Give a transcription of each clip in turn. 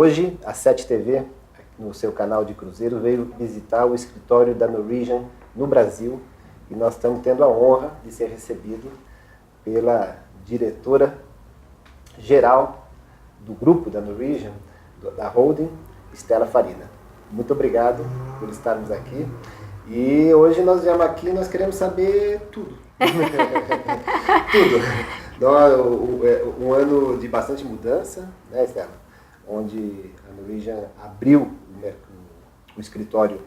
Hoje, a 7TV, no seu canal de cruzeiro, veio visitar o escritório da Norwegian no Brasil e nós estamos tendo a honra de ser recebido pela diretora-geral do grupo da Norwegian, da Holding, Stella Farina. Muito obrigado por estarmos aqui. E hoje nós viemos aqui e nós queremos saber tudo. Tudo. Um ano de bastante mudança, né, Stella? Onde a Norwegian abriu o escritório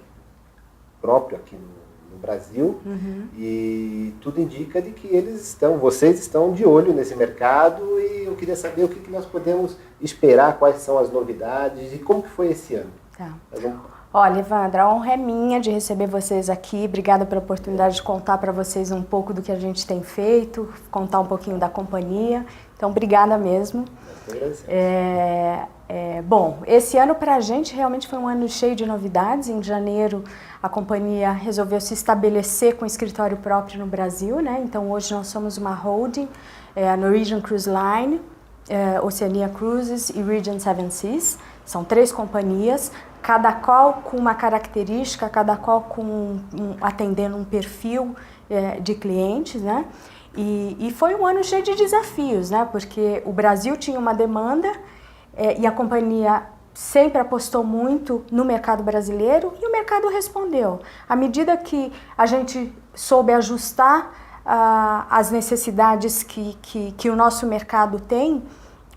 próprio aqui no Brasil, e tudo indica de que vocês estão de olho nesse mercado, e eu queria saber o que nós podemos esperar, quais são as novidades e como que foi esse ano. Tá. Olha, Evandra, a honra é minha de receber vocês aqui. Obrigada pela oportunidade de contar para vocês um pouco do que a gente tem feito, contar um pouquinho da companhia. Então, obrigada mesmo. Bom, esse ano para a gente realmente foi um ano cheio de novidades. Em janeiro, a companhia resolveu se estabelecer com escritório próprio no Brasil, né? Então, hoje nós somos uma holding, a Norwegian Cruise Line, Oceania Cruises e Regent Seven Seas. São 3 companhias, cada qual com uma característica, cada qual atendendo um perfil de clientes, né? E foi um ano cheio de desafios, né? Porque o Brasil tinha uma demanda e a companhia sempre apostou muito no mercado brasileiro e o mercado respondeu. À medida que a gente soube ajustar as necessidades que o nosso mercado tem,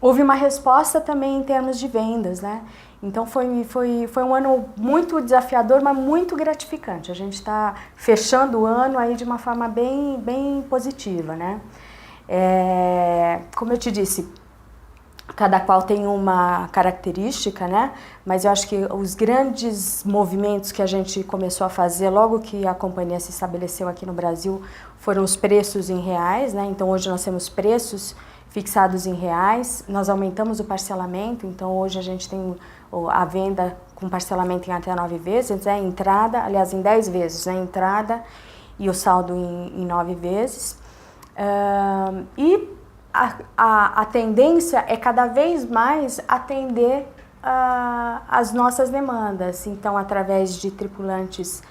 houve uma resposta também em termos de vendas, né? Então foi um ano muito desafiador, mas muito gratificante. A gente está fechando o ano aí de uma forma bem positiva, né? Como eu te disse, cada qual tem uma característica, né? Mas eu acho que os grandes movimentos que a gente começou a fazer logo que a companhia se estabeleceu aqui no Brasil foram os preços em reais, né? Então hoje nós temos preços fixados em reais, nós aumentamos o parcelamento, então hoje a gente tem a venda com parcelamento em até 9 vezes, né? Entrada, aliás, em 10 vezes, né? Entrada e o saldo em 9 vezes. E a tendência é cada vez mais atender as nossas demandas, então através de tripulantes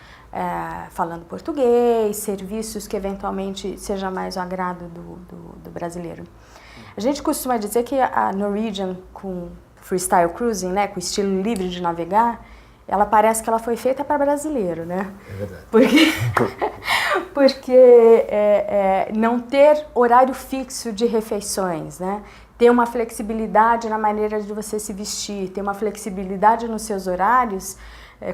falando português, serviços que eventualmente seja mais o agrado do brasileiro. A gente costuma dizer que a Norwegian com freestyle cruising, né, com estilo livre de navegar, ela parece que ela foi feita para brasileiro, né? É verdade. Porque não ter horário fixo de refeições, né? Ter uma flexibilidade na maneira de você se vestir, ter uma flexibilidade nos seus horários.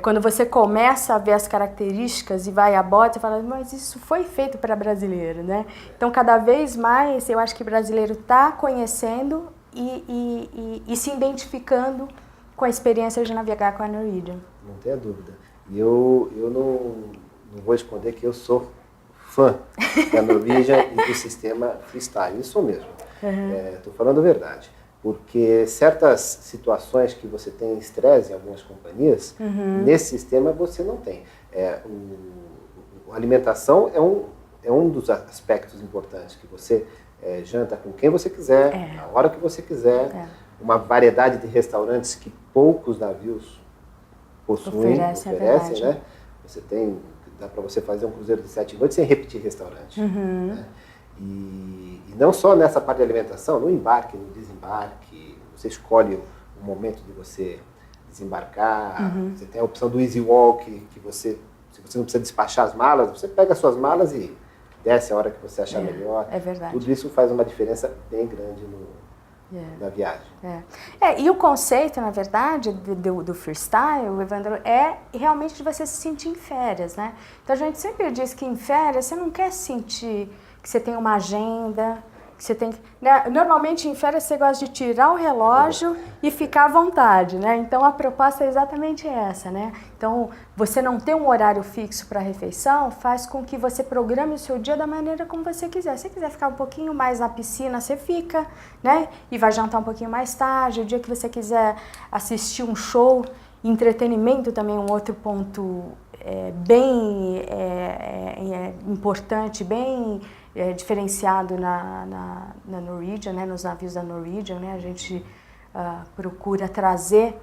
Quando você começa a ver as características e vai a bordo, você fala, mas isso foi feito para brasileiro, né? Então, cada vez mais, eu acho que o brasileiro está conhecendo e se identificando com a experiência de navegar com a Norwegian. Não tenha dúvida. E eu não vou esconder que eu sou fã da Norwegian e do sistema freestyle. Isso mesmo. Estou falando a verdade. Porque certas situações que você tem estresse em algumas companhias, nesse sistema você não tem. A alimentação é um dos aspectos importantes, que você janta com quem você quiser, na hora que você quiser, uma variedade de restaurantes que poucos navios possuem, oferecem, né? Dá para você fazer um cruzeiro de 7 noites sem repetir restaurante. Né? E não só nessa parte de alimentação, no embarque, no desembarque, você escolhe o momento de você desembarcar, você tem a opção do Easy Walk, que se você não precisa despachar as malas, você pega as suas malas e desce a hora que você achar melhor. É verdade. Tudo isso faz uma diferença bem grande na viagem. E o conceito, na verdade, do freestyle, Evandro, é realmente de você se sentir em férias, né? Então a gente sempre diz que em férias você não quer sentir que você tem uma agenda, que você tem que... Né? Normalmente em férias você gosta de tirar o relógio e ficar à vontade, né? Então a proposta é exatamente essa, né? Então você não ter um horário fixo para a refeição faz com que você programe o seu dia da maneira como você quiser. Se você quiser ficar um pouquinho mais na piscina, você fica, né? E vai jantar um pouquinho mais tarde. O dia que você quiser assistir um show, entretenimento também é um outro ponto bem importante, bem diferenciado na Norwegian, né, nos navios da Norwegian, né, a gente procura trazer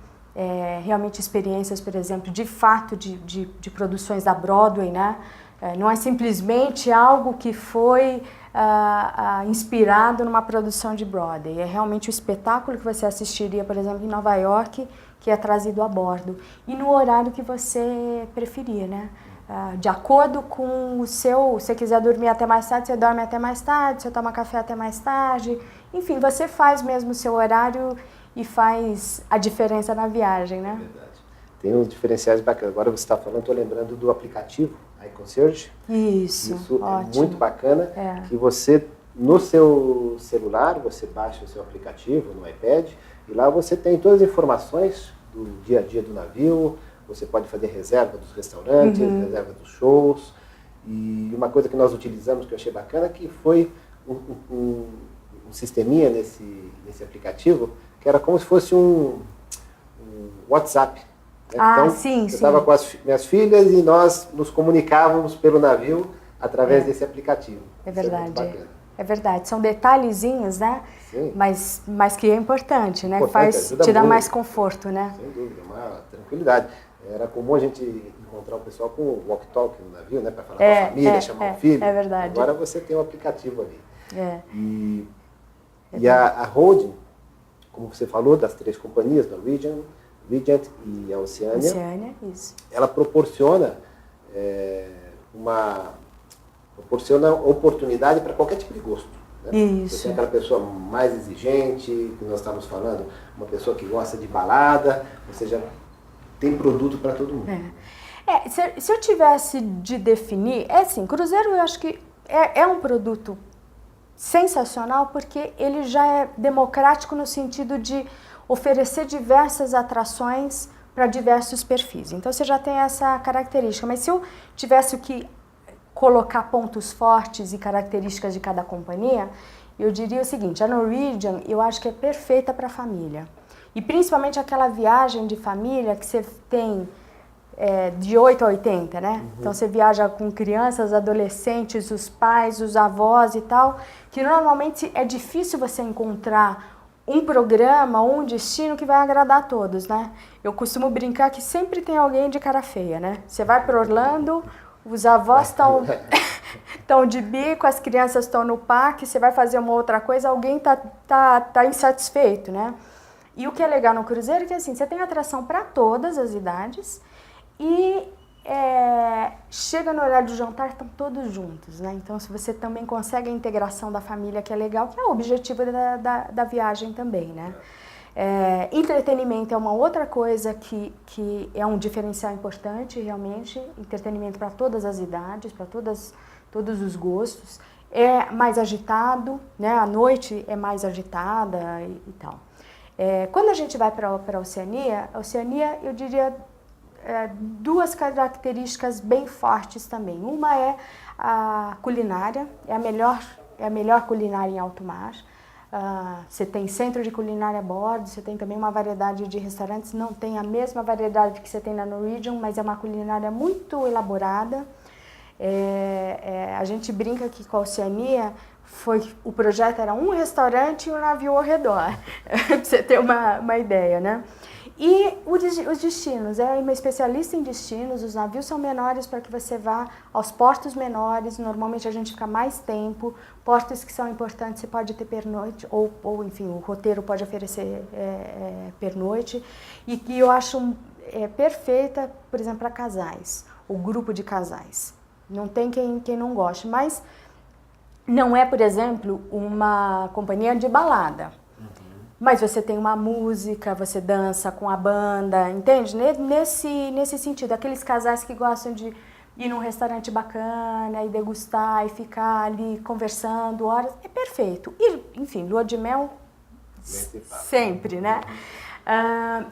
realmente experiências, por exemplo, de fato de produções da Broadway, né? Não é simplesmente algo que foi inspirado numa produção de Broadway, é realmente o espetáculo que você assistiria, por exemplo, em Nova York, que é trazido a bordo, e no horário que você preferir, né? De acordo com o se você quiser dormir até mais tarde, você dorme até mais tarde, você toma café até mais tarde, enfim, você faz mesmo o seu horário e faz a diferença na viagem, né? Verdade. Tem uns diferenciais bacanas. Agora você está falando, estou lembrando do aplicativo iConcierge. Isso ótimo. É muito bacana, que você, no seu celular, você baixa o seu aplicativo no iPad e lá você tem todas as informações do dia a dia do navio, você pode fazer reserva dos restaurantes, reserva dos shows. E uma coisa que nós utilizamos que eu achei bacana, que foi um sisteminha nesse aplicativo, que era como se fosse um WhatsApp. Então, sim, eu estava com as minhas filhas e nós nos comunicávamos pelo navio através desse aplicativo. É verdade. Isso é muito bacana. É verdade. São detalhezinhos, né? Sim. Mas que é importante, né? Importante, Te dá muito. mais conforto, né? Sem dúvida, uma tranquilidade. Era comum a gente encontrar o pessoal com o walkie-talkie no navio, né? Para falar com a família, chamar o filho. É verdade. Agora você tem um aplicativo ali. E a holding, como você falou, das 3 companhias, Norwegian, Regent e a Oceania, isso. Ela proporciona oportunidade para qualquer tipo de gosto. Né? Isso. Você tem aquela pessoa mais exigente, que nós estávamos falando, uma pessoa que gosta de balada, ou seja, tem produto para todo mundo. Se eu tivesse de definir, assim, cruzeiro eu acho que é um produto sensacional porque ele já é democrático no sentido de oferecer diversas atrações para diversos perfis. Então você já tem essa característica, mas se eu tivesse que colocar pontos fortes e características de cada companhia, eu diria o seguinte: a Norwegian eu acho que é perfeita para a família. E principalmente aquela viagem de família que você tem de 8 a 80, né? Então você viaja com crianças, adolescentes, os pais, os avós e tal, que normalmente é difícil você encontrar um programa ou um destino que vai agradar a todos, né? Eu costumo brincar que sempre tem alguém de cara feia, né? Você vai para Orlando, os avós estão de bico, as crianças estão no parque, você vai fazer uma outra coisa, alguém tá insatisfeito, né? E o que é legal no cruzeiro é que assim, você tem atração para todas as idades e chega no horário do jantar, estão todos juntos, né? Então, se você também consegue a integração da família, que é legal, que é o objetivo da viagem também, né? Entretenimento é uma outra coisa que é um diferencial importante, realmente. Entretenimento para todas as idades, para todos os gostos. É mais agitado, né? A noite é mais agitada e tal. Quando a gente vai para a Oceania, eu diria 2 características bem fortes também. Uma é a culinária, é a melhor culinária em alto mar. Você tem centro de culinária a bordo, você tem também uma variedade de restaurantes, não tem a mesma variedade que você tem na Norwegian, mas é uma culinária muito elaborada. A gente brinca que com a Oceania o projeto era um restaurante e um navio ao redor, para você ter uma ideia, né? E os destinos, é uma especialista em destinos, os navios são menores para que você vá aos portos menores, normalmente a gente fica mais tempo, portos que são importantes você pode ter pernoite, ou enfim, o roteiro pode oferecer pernoite, e que eu acho perfeita, por exemplo, para casais, o grupo de casais. Não tem quem não goste, mas não é, por exemplo, uma companhia de balada. Mas você tem uma música, você dança com a banda, entende? Nesse sentido, aqueles casais que gostam de ir num restaurante bacana e degustar e ficar ali conversando horas, é perfeito. E, enfim, lua de mel sempre, né?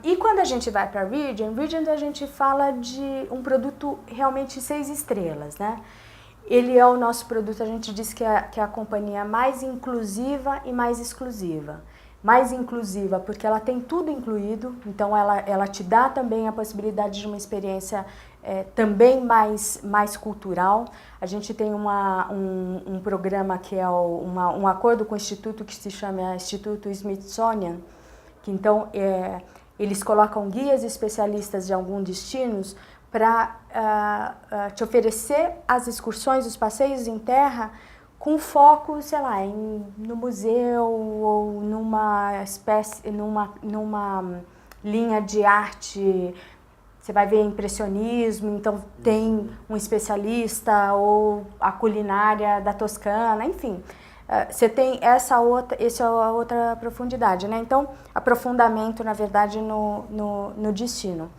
E quando a gente vai para a Regent a gente fala de um produto realmente 6 estrelas, né? Ele é o nosso produto, a gente diz que é a companhia mais inclusiva e mais exclusiva. Mais inclusiva porque ela tem tudo incluído, então ela te dá também a possibilidade de uma experiência também mais cultural. A gente tem um programa que é um acordo com o Instituto que se chama Instituto Smithsonian, Então, eles colocam guias especialistas de alguns destinos para te oferecer as excursões, os passeios em terra com foco, sei lá, no museu ou numa linha de arte. Você vai ver impressionismo, então tem um especialista, ou a culinária da Toscana, enfim. Você tem essa outra profundidade, né? Então, aprofundamento, na verdade, no destino.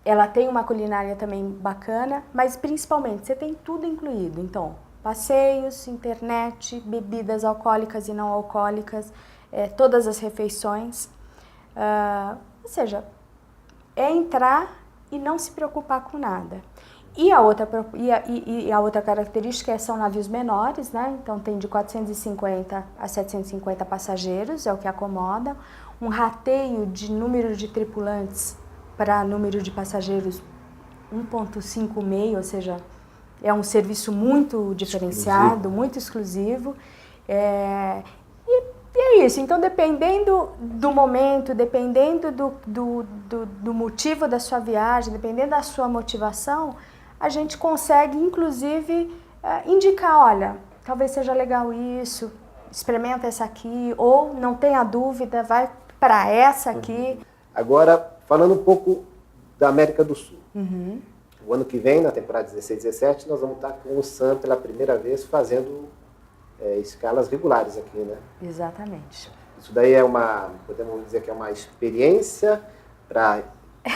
Ela tem uma culinária também bacana, mas principalmente você tem tudo incluído. Então, passeios, internet, bebidas alcoólicas e não alcoólicas, todas as refeições. Ou seja, é entrar e não se preocupar com nada. E a outra característica são navios menores, né? Então tem de 450 a 750 passageiros, é o que acomoda. Um rateio de número de tripulantes para número de passageiros 1,56, ou seja, é um serviço muito diferenciado, muito exclusivo. E é isso, então dependendo do momento, dependendo do motivo da sua viagem, dependendo da sua motivação, a gente consegue, inclusive, indicar, olha, talvez seja legal isso, experimenta essa aqui, ou não tenha dúvida, vai para essa aqui. Agora, falando um pouco da América do Sul. O ano que vem, na temporada 16-17, nós vamos estar com o Sam pela primeira vez fazendo escalas regulares aqui, né? Exatamente. Isso daí podemos dizer que é uma experiência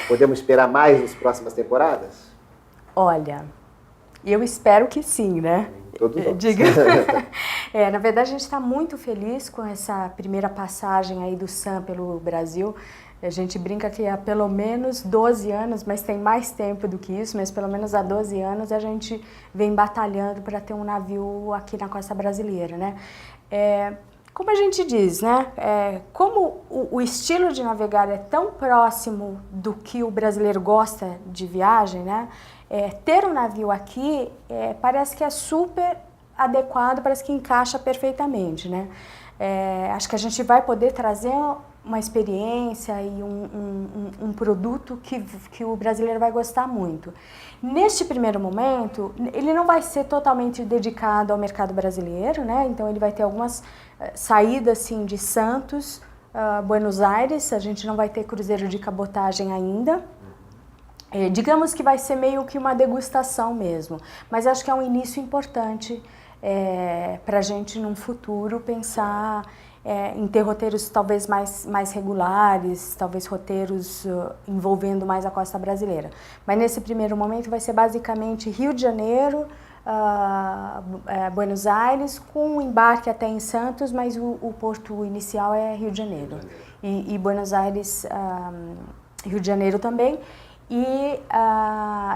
podemos esperar mais nas próximas temporadas? Olha, eu espero que sim, né? Todos nós. Na verdade, a gente está muito feliz com essa primeira passagem aí do Sam pelo Brasil. A gente brinca que há pelo menos 12 anos, mas tem mais tempo do que isso, mas pelo menos há 12 anos a gente vem batalhando para ter um navio aqui na costa brasileira, né? Como a gente diz, né? Como o estilo de navegar é tão próximo do que o brasileiro gosta de viagem, né? Ter um navio aqui parece que é super adequado, parece que encaixa perfeitamente, né? Acho que a gente vai poder trazer uma experiência e um produto que o brasileiro vai gostar muito. Neste primeiro momento, ele não vai ser totalmente dedicado ao mercado brasileiro, né? Então ele vai ter algumas saídas assim, de Santos, Buenos Aires, a gente não vai ter cruzeiro de cabotagem ainda. Digamos que vai ser meio que uma degustação mesmo, mas acho que é um início importante para a gente, num futuro, pensar em ter roteiros talvez mais regulares, talvez roteiros envolvendo mais a costa brasileira. Mas nesse primeiro momento vai ser basicamente Rio de Janeiro, Buenos Aires, com um embarque até em Santos, mas o porto inicial é Rio de Janeiro. E Buenos Aires, Rio de Janeiro também. E,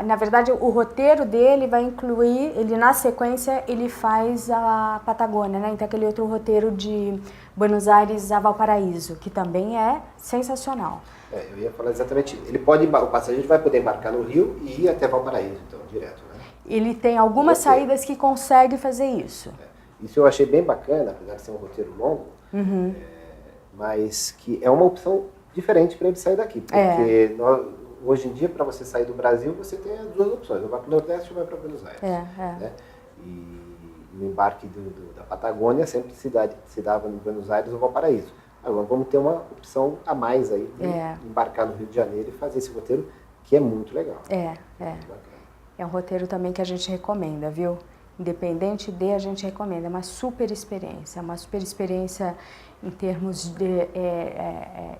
na verdade, o roteiro dele vai incluir, na sequência, ele faz a Patagônia, né? Então, aquele outro roteiro de Buenos Aires a Valparaíso, que também é sensacional. Eu ia falar exatamente, o passageiro vai poder embarcar no Rio e ir até Valparaíso, então, direto, né? Ele tem algumas saídas que consegue fazer isso. Isso eu achei bem bacana, apesar de ser um roteiro longo, mas que é uma opção diferente para ele sair daqui, porque hoje em dia, para você sair do Brasil, você tem as duas opções. Ou vai para o Nordeste ou vai para Buenos Aires. Né? E o embarque da Patagônia sempre se dava no Buenos Aires ou Valparaíso. Agora vamos ter uma opção a mais aí, de embarcar no Rio de Janeiro e fazer esse roteiro, que é muito legal. É um roteiro também que a gente recomenda, viu? Independente a gente recomenda. É uma super experiência. Em termos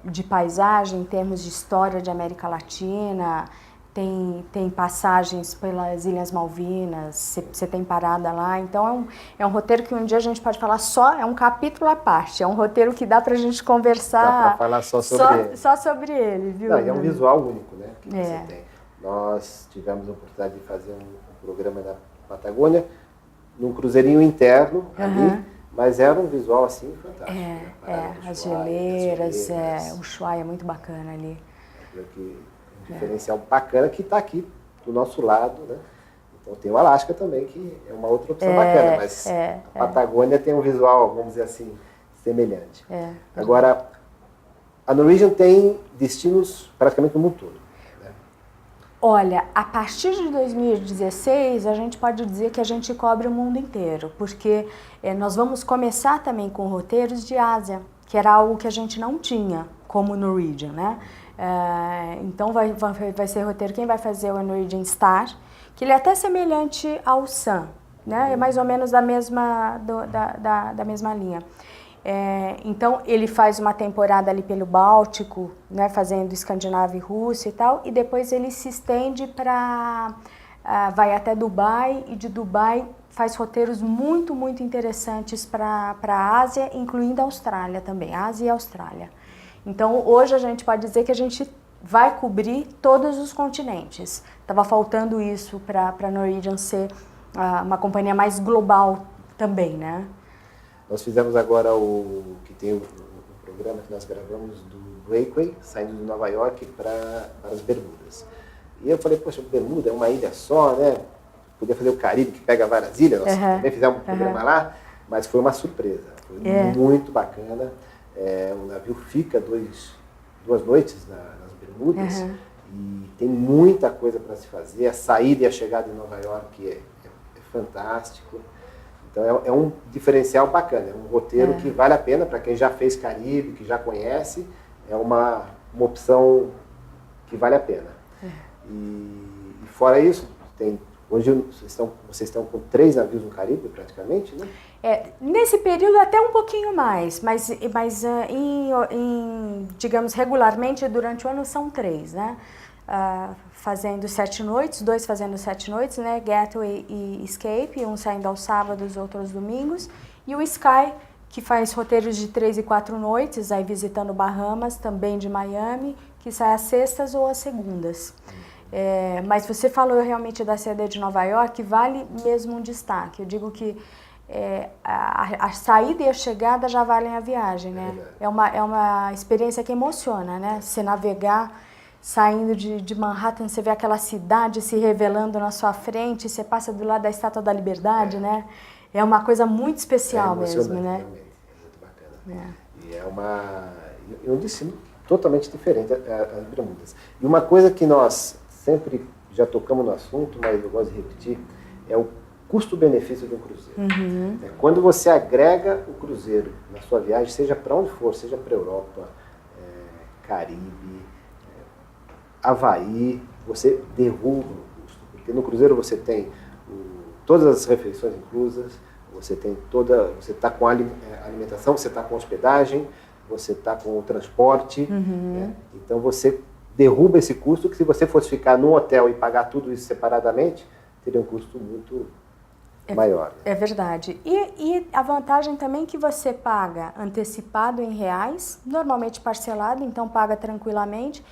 de paisagem, em termos de história de América Latina, tem passagens pelas Ilhas Malvinas, você tem parada lá, então é um roteiro que um dia a gente pode falar é um capítulo à parte, é um roteiro que dá pra gente conversar. Dá pra falar só sobre ele, viu? Não, e é um visual único, né, que você tem. Nós tivemos a oportunidade de fazer um programa na Patagônia, num cruzeirinho interno ali, mas era um visual assim fantástico. As geleiras, o Ushuaia é muito bacana ali. Um diferencial bacana que está aqui do nosso lado, né? Então tem o Alasca também, que é uma outra opção bacana, mas a Patagônia tem um visual, vamos dizer assim, semelhante. Agora, a Norwegian tem destinos praticamente no mundo todo. Olha, a partir de 2016, a gente pode dizer que a gente cobre o mundo inteiro, porque nós vamos começar também com roteiros de Ásia, que era algo que a gente não tinha, como Norwegian, né? Então vai ser roteiro, quem vai fazer o Norwegian Star, que ele é até semelhante ao Sun, né? É mais ou menos da mesma linha. Então ele faz uma temporada ali pelo Báltico, né, fazendo Escandinávia e Rússia e tal, e depois ele se estende vai até Dubai, e de Dubai faz roteiros muito, muito interessantes para a Ásia, incluindo a Austrália também, Ásia e Austrália. Então hoje a gente pode dizer que a gente vai cobrir todos os continentes. Estava faltando isso para a Norwegian ser uma companhia mais global também, né? Nós fizemos agora que tem um programa que nós gravamos do Breakaway, saindo de Nova York para as Bermudas. E eu falei, poxa, Bermuda é uma ilha só, né? Podia fazer o Caribe, que pega várias ilhas, nós também fizemos um programa lá, mas foi uma surpresa, foi muito bacana. O navio fica duas noites nas Bermudas e tem muita coisa para se fazer. A saída e a chegada em Nova York é fantástico. Então é um diferencial bacana, é um roteiro que vale a pena para quem já fez Caribe, que já conhece, é uma opção que vale a pena. E fora isso, hoje vocês estão com 3 navios no Caribe praticamente, né? Nesse período até um pouquinho mais, mas digamos, regularmente durante o ano são 3, né? Fazendo 7 noites, 2 fazendo 7 noites, né? Gateway e Escape, um saindo aos sábados, outro aos domingos. E o Sky, que faz roteiros de 3 e 4 noites, aí visitando Bahamas, também de Miami, que sai às sextas ou às segundas. Mas você falou realmente da sede de Nova York, vale mesmo um destaque. Eu digo que a saída e a chegada já valem a viagem, né? É uma experiência que emociona, né? Você navegar saindo de Manhattan, você vê aquela cidade se revelando na sua frente, você passa do lado da Estátua da Liberdade, né? É uma coisa muito especial mesmo, né? Realmente. É muito bacana. E um destino totalmente diferente, as Bermudas. E uma coisa que nós sempre já tocamos no assunto, mas eu gosto de repetir, é o custo-benefício do cruzeiro. Quando você agrega o cruzeiro na sua viagem, seja para onde for, seja para a Europa, Caribe, Havaí, você derruba o custo, porque no cruzeiro você tem todas as refeições inclusas, você está com a alimentação, você está com hospedagem, você está com o transporte, né? Então você derruba esse custo, que se você fosse ficar no hotel e pagar tudo isso separadamente, teria um custo muito maior. Né? É verdade. E a vantagem também é que você paga antecipado em reais, normalmente parcelado, então paga tranquilamente.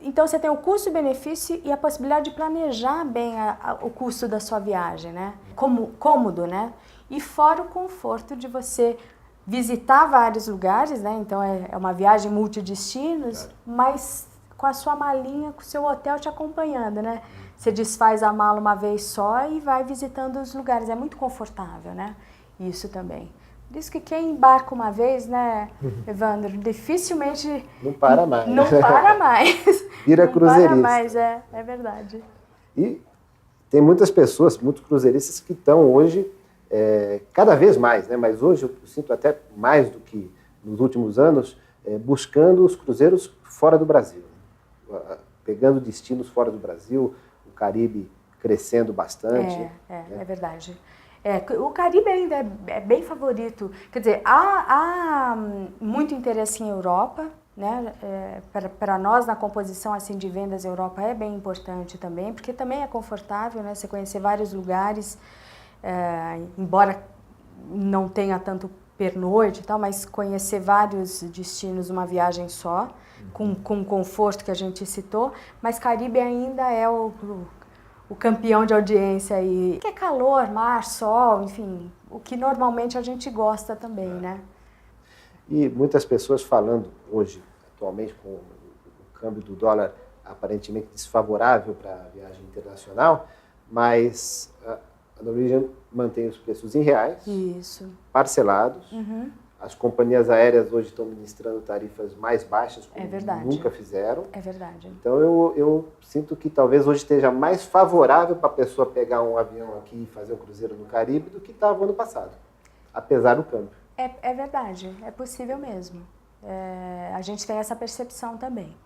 Então você tem o custo-benefício e a possibilidade de planejar bem o custo da sua viagem, né? Como cômodo, né? E fora o conforto de você visitar vários lugares, né? Então é uma viagem multidestinos, mas com a sua malinha, com o seu hotel te acompanhando, né? Você desfaz a mala uma vez só e vai visitando os lugares. É muito confortável, né? Isso também. Diz que quem embarca uma vez, né, Evandro, dificilmente... Não para mais. Não para mais. Vira cruzeiristas. Não para mais, é verdade. E tem muitos cruzeiristas que estão hoje, cada vez mais, né, mas hoje eu sinto até mais do que nos últimos anos, buscando os cruzeiros fora do Brasil. Pegando destinos fora do Brasil, o Caribe crescendo bastante. É verdade. O Caribe ainda é bem favorito. Quer dizer, há muito interesse em Europa, né? Para nós, na composição assim, de vendas, a Europa é bem importante também, porque também é confortável, né? Você conhecer vários lugares, embora não tenha tanto pernoite e tal, mas conhecer vários destinos numa viagem só, com o conforto que a gente citou, mas Caribe ainda é o campeão de audiência aí, que é calor, mar, sol, enfim, o que normalmente a gente gosta também, né? E muitas pessoas falando hoje, atualmente, com o câmbio do dólar aparentemente desfavorável para a viagem internacional, mas a Norwegian mantém os preços em reais, Isso. parcelados, As companhias aéreas hoje estão ministrando tarifas mais baixas, como nunca fizeram. É verdade. Então eu sinto que talvez hoje esteja mais favorável para a pessoa pegar um avião aqui e fazer um cruzeiro no Caribe do que estava ano passado, apesar do câmbio. É verdade, é possível mesmo. A gente tem essa percepção também.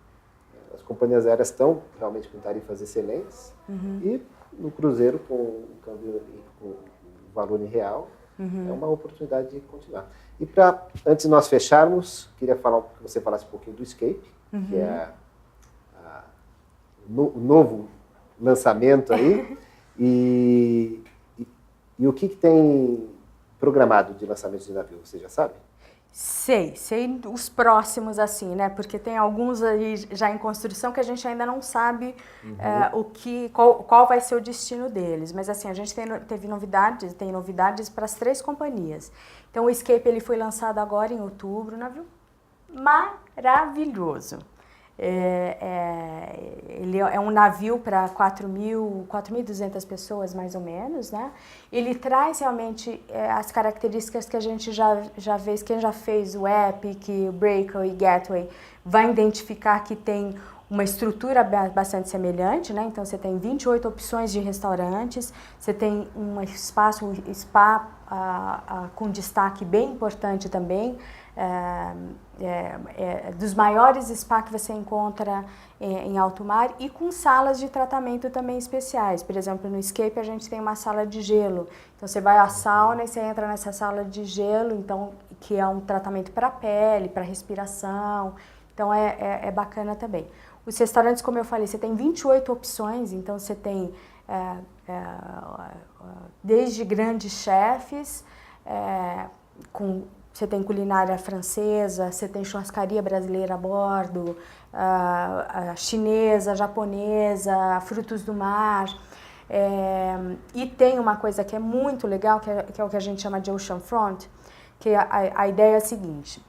As companhias aéreas estão realmente com tarifas excelentes e no cruzeiro com o câmbio com o valor em real é uma oportunidade de continuar. E antes de nós fecharmos, queria que você falasse um pouquinho do Escape, que é o novo lançamento aí. E o que tem programado de lançamento de navio, você já sabe? Sei os próximos assim, né? Porque tem alguns aí já em construção que a gente ainda não sabe qual vai ser o destino deles. Mas assim, a gente tem novidades para as 3 companhias. Então o Escape ele foi lançado agora em outubro, um navio maravilhoso. Ele é um navio para 4.200 pessoas, mais ou menos, né? Ele traz realmente as características que a gente já vê, quem já fez o Epic, o Breakaway e Gateway, vai identificar que tem uma estrutura bastante semelhante, né? Então você tem 28 opções de restaurantes, você tem um spa com destaque bem importante também, dos maiores spas que você encontra em alto mar e com salas de tratamento também especiais. Por exemplo, no Escape a gente tem uma sala de gelo. Então você vai à sauna e você entra nessa sala de gelo, então, que é um tratamento para a pele, para respiração. Então é bacana também. Os restaurantes, como eu falei, você tem 28 opções, então você tem desde grandes chefes, você tem culinária francesa, você tem churrascaria brasileira a bordo, chinesa, japonesa, frutos do mar. E tem uma coisa que é muito legal, que é o que a gente chama de Ocean Front, que a ideia é a seguinte.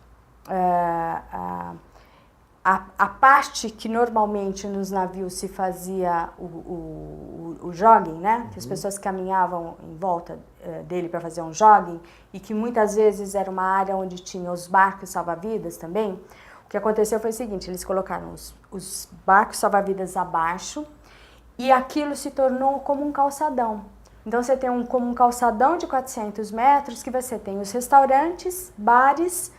A parte que normalmente nos navios se fazia o jogging, né? Que as pessoas caminhavam em volta dele para fazer um jogging e que muitas vezes era uma área onde tinha os barcos salva-vidas também. O que aconteceu foi o seguinte, eles colocaram os barcos salva-vidas abaixo e aquilo se tornou como um calçadão. Então você tem como um calçadão de 400 metros que você tem os restaurantes, bares,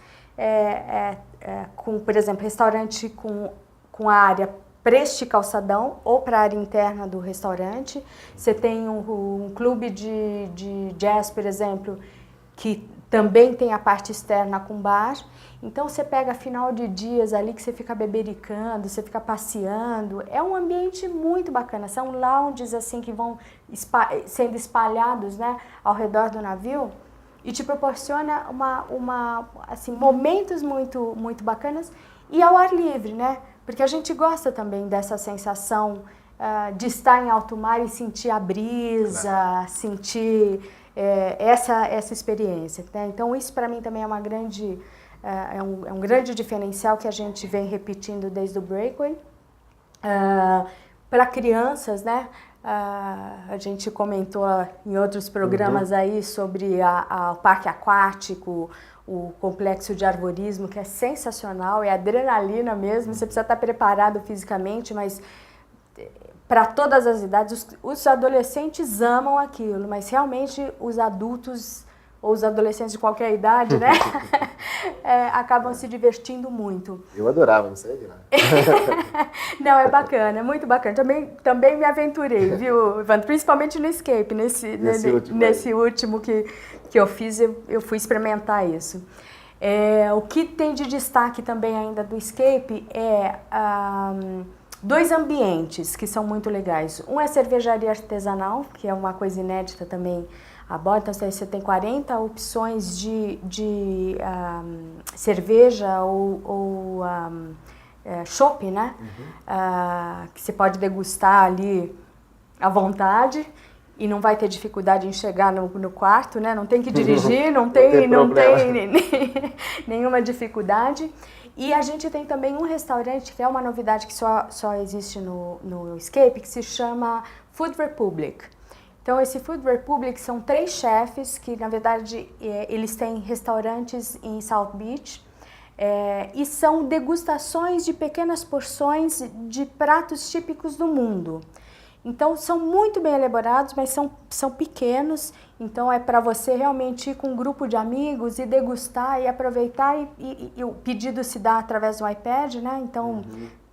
por exemplo, restaurante com a área para este calçadão ou para a área interna do restaurante. Você tem um clube de jazz, por exemplo, que também tem a parte externa com bar. Então você pega final de dias ali que você fica bebericando, você fica passeando. É um ambiente muito bacana. São lounges assim que vão sendo espalhados, né, ao redor do navio. E te proporciona assim, momentos muito, muito bacanas e ao ar livre, né? Porque a gente gosta também dessa sensação de estar em alto mar e sentir a brisa, sentir essa experiência, né? Então isso para mim também é um grande diferencial que a gente vem repetindo desde o Breakaway. Para crianças, né? A gente comentou em outros programas aí sobre o parque aquático, o complexo de arborismo, que é sensacional, é adrenalina mesmo, você precisa estar preparado fisicamente, mas para todas as idades, os adolescentes amam aquilo, mas realmente os adultos ou os adolescentes de qualquer idade, né, acabam se divertindo muito. Eu adorava, não sei de lá. Não, é bacana, é muito bacana. Também me aventurei, viu, Evandro? Principalmente no Escape, nesse último que eu fiz, eu fui experimentar isso. O que tem de destaque também ainda do Escape é 2 ambientes que são muito legais. Um é cervejaria artesanal, que é uma coisa inédita também a bordo. Então você tem 40 opções de cerveja ou chopp, né? Que você pode degustar ali à vontade e não vai ter dificuldade em chegar no quarto, né? Não tem que dirigir, não tem nenhuma dificuldade. E a gente tem também um restaurante que é uma novidade que só existe no Escape, que se chama Food Republic. Então, esse Food Republic são 3 chefes que, na verdade, eles têm restaurantes em South Beach e são degustações de pequenas porções de pratos típicos do mundo. Então, são muito bem elaborados, mas são pequenos. Então, é para você realmente ir com um grupo de amigos e degustar e aproveitar. E o pedido se dá através do iPad, né? Então,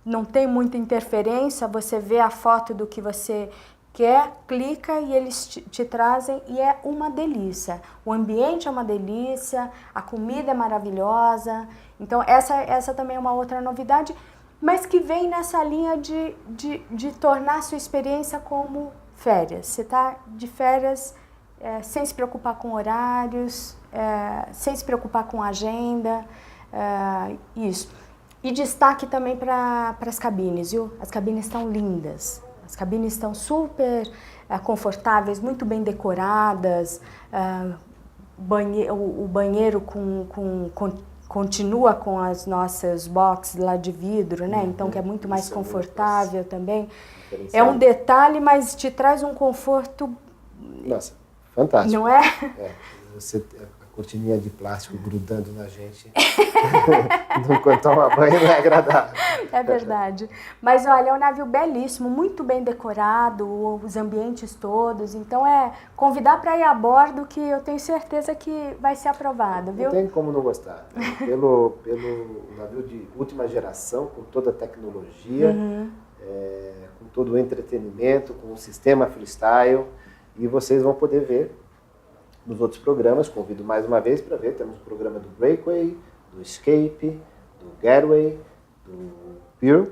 não tem muita interferência. Você vê a foto do que você quer, clica e eles te trazem e é uma delícia. O ambiente é uma delícia, a comida é maravilhosa. Então, essa também é uma outra novidade, mas que vem nessa linha de tornar a sua experiência como férias. Você está de férias sem se preocupar com horários, sem se preocupar com agenda, isso. E destaque também para as cabines, viu? As cabines estão lindas. As cabines estão super confortáveis, muito bem decoradas, o banheiro continua com as nossas boxes lá de vidro, né? Então, que é muito mais confortável também. É um detalhe, mas te traz um conforto... Nossa, fantástico. Não é? A cortininha de plástico grudando na gente, enquanto toma banho, não é agradável. É verdade. Mas olha, é um navio belíssimo, muito bem decorado, os ambientes todos. Então convidar para ir a bordo, que eu tenho certeza que vai ser aprovado, viu? Não tem como não gostar. Pelo navio de última geração, com toda a tecnologia, com todo o entretenimento, com o sistema freestyle, e vocês vão poder ver nos outros programas. Convido mais uma vez para ver. Temos o programa do Breakaway, do Escape, do Getaway, do Pier,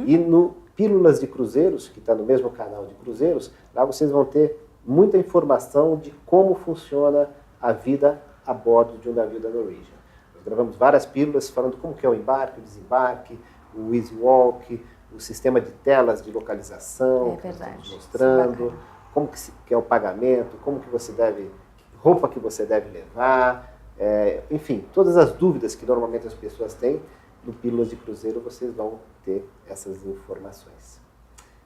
e no Pílulas de Cruzeiros, que está no mesmo canal de cruzeiros, lá vocês vão ter muita informação de como funciona a vida a bordo de um navio da Norwegian. Nós gravamos várias pílulas falando como que é o embarque, o desembarque, o Easy Walk, o sistema de telas de localização, que estamos mostrando, como que é o pagamento, como que você deve, roupa que você deve levar, enfim, todas as dúvidas que normalmente as pessoas têm. No Pílulas de Cruzeiro vocês vão ter essas informações.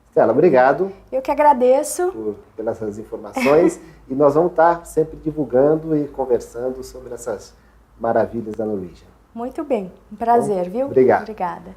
Stella, obrigado. Eu que agradeço. Pelas informações. E nós vamos estar sempre divulgando e conversando sobre essas maravilhas da Norwegian. Muito bem. Um prazer, viu? Obrigado. Obrigada.